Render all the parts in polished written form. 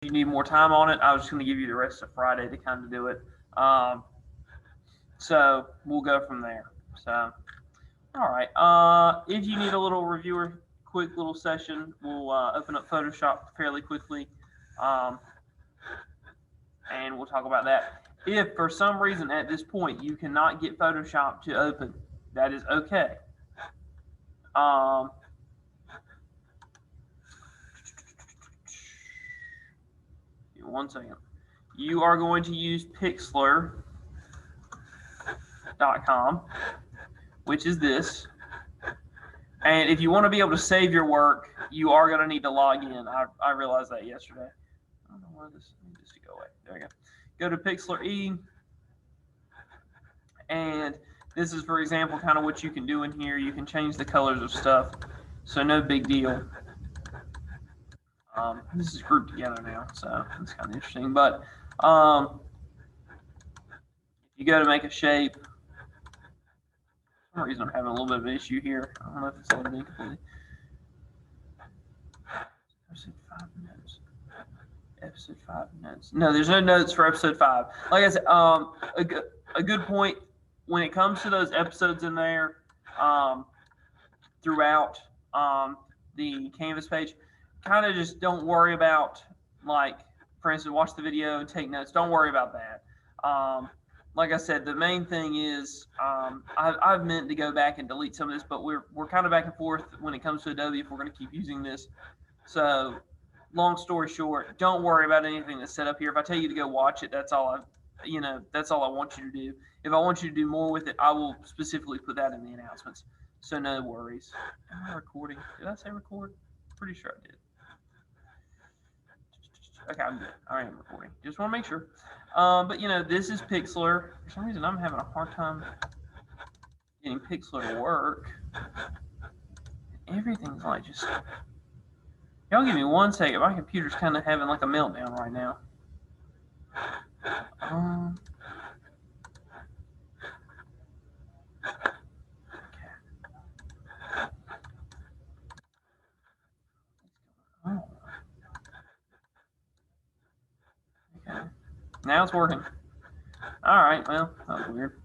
you need more time on it, I was just going to give you the rest of Friday to kind of do it. So we'll go from there. So, all right. If you need a little reviewer, quick little session, we'll open up Photoshop fairly quickly, and we'll talk about that. If for some reason at this point you cannot get Photoshop to open, that is okay. Give me 1 second. You are going to use Pixlr.com, which is this. And if you want to be able to save your work, you are going to need to log in. I realized that yesterday. I don't know why this needs to go away. There we go. Go to Pixlr E. And this is, for example, kind of what you can do in here. You can change the colors of stuff. So no big deal. This is grouped together now, so it's kind of interesting. But if you go to make a shape, for some reason I'm having a little bit of an issue here. I don't know if it's loaded in completely. Episode 5 notes. No, there's no notes for episode 5. Like I said, a good point when it comes to those episodes in there throughout the Canvas page, kind of just don't worry about, like, for instance, watch the video and take notes. Don't worry about that. Like I said, the main thing is I've meant to go back and delete some of this, but we're kind of back and forth when it comes to Adobe if we're going to keep using this. So long story short, don't worry about anything that's set up here. If I tell you to go watch it, that's all that's all I want you to do. If I want you to do more with it, I will specifically put that in the announcements. So no worries. Am I recording? Did I say record? Pretty sure I did. Okay, I'm good. I am recording. Just want to make sure. But this is Pixlr. For some reason, I'm having a hard time getting Pixlr to work. Everything's like just. Y'all give me 1 second. My computer's kind of having like a meltdown right now. Okay. Now it's working. All right. Well, that was weird.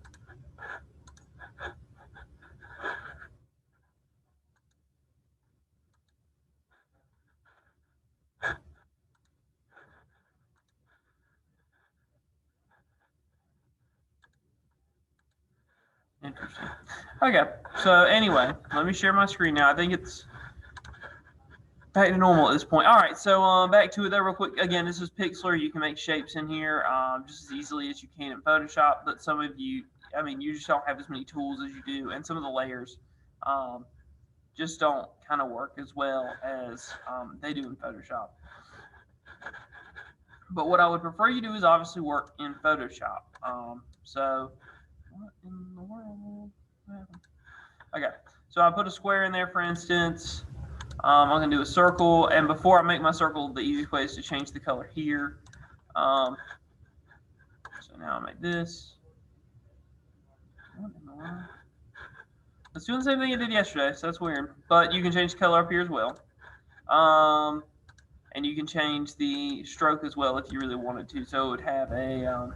Interesting. Okay, so anyway, let me share my screen now. I think it's back to normal at this point. All right, so back to it there real quick. Again, this is Pixlr. You can make shapes in here just as easily as you can in Photoshop, but some of you, you just don't have as many tools as you do, and some of the layers just don't kind of work as well as they do in Photoshop. But what I would prefer you do is obviously work in Photoshop. So what in the world? Okay, so I put a square in there, for instance. I'm going to do a circle, and before I make my circle, the easiest way is to change the color here. So now I make this. What in the world? It's doing the same thing it did yesterday, so that's weird. But you can change the color up here as well. And you can change the stroke as well if you really wanted to. So it would have a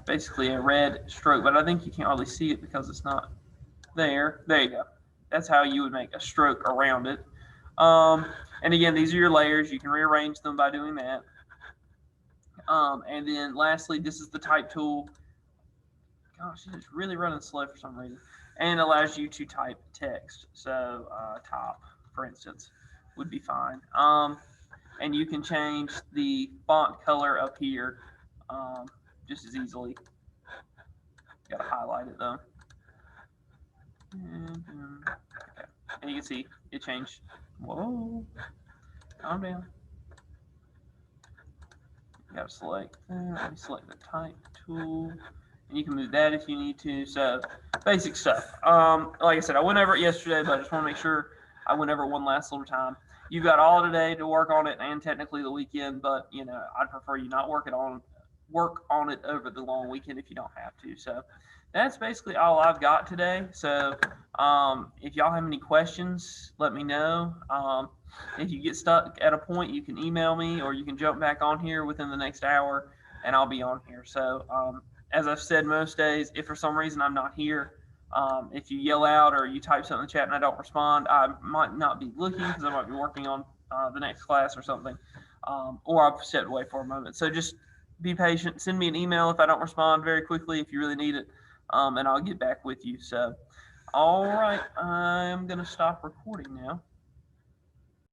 basically a red stroke, but I think you can't hardly see it because it's not there. There you go. That's how you would make a stroke around it. And again, these are your layers. You can rearrange them by doing that. And then lastly, this is the type tool. Gosh, it's really running slow for some reason. And it allows you to type text. So top, for instance, would be fine. And you can change the font color up here just as easily. Got to highlight it though. And you can see it changed. Whoa, calm down. You got to select that. Let me select the type tool. And you can move that if you need to. So basic stuff. Like I said, I went over it yesterday, but I just want to make sure I went over it one last little time. You've got all today to work on it and technically the weekend, but I'd prefer you not work it on work on it over the long weekend if you don't have to. So that's basically all I've got today. So if y'all have any questions, let me know. If you get stuck at a point, you can email me or you can jump back on here within the next hour and I'll be on here. So as I've said most days, if for some reason I'm not here, if you yell out or you type something in the chat and I don't respond, I might not be looking because I might be working on the next class or something, or I've stepped away for a moment. So just be patient. Send me an email if I don't respond very quickly if you really need it, and I'll get back with you. So, all right, I'm going to stop recording now.